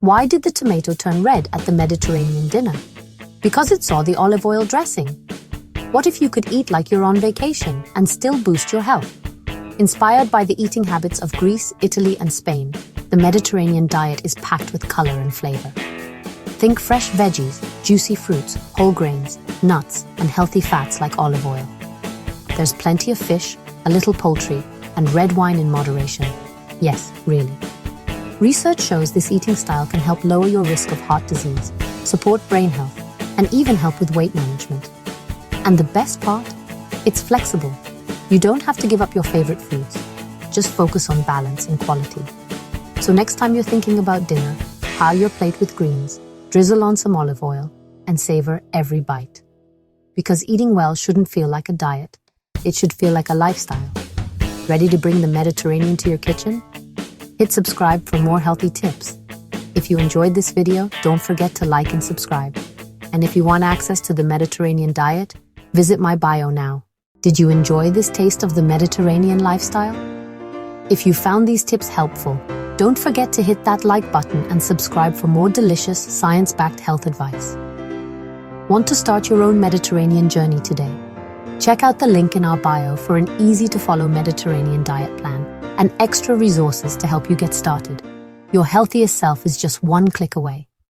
Why did the tomato turn red at the Mediterranean dinner? Because it saw the olive oil dressing. What if you could eat like you're on vacation and still boost your health? Inspired by the eating habits of Greece, Italy, and Spain, the Mediterranean diet is packed with color and flavor. Think fresh veggies, juicy fruits, whole grains, nuts, and healthy fats like olive oil. There's plenty of fish, a little poultry, and red wine in moderation. Yes, really. Research shows this eating style can help lower your risk of heart disease, support brain health, and even help with weight management. And the best part? It's flexible. You don't have to give up your favorite foods. Just focus on balance and quality. So next time you're thinking about dinner, pile your plate with greens, drizzle on some olive oil, and savor every bite. Because eating well shouldn't feel like a diet. It should feel like a lifestyle. Ready to bring the Mediterranean to your kitchen? Hit subscribe for more healthy tips. If you enjoyed this video, don't forget to like and subscribe. And if you want access to the Mediterranean diet, visit my bio now. Did you enjoy this taste of the Mediterranean lifestyle? If you found these tips helpful, don't forget to hit that like button and subscribe for more delicious, science-backed health advice. Want to start your own Mediterranean journey today? Check out the link in our bio for an easy-to-follow Mediterranean diet plan and extra resources to help you get started. Your healthiest self is just one click away.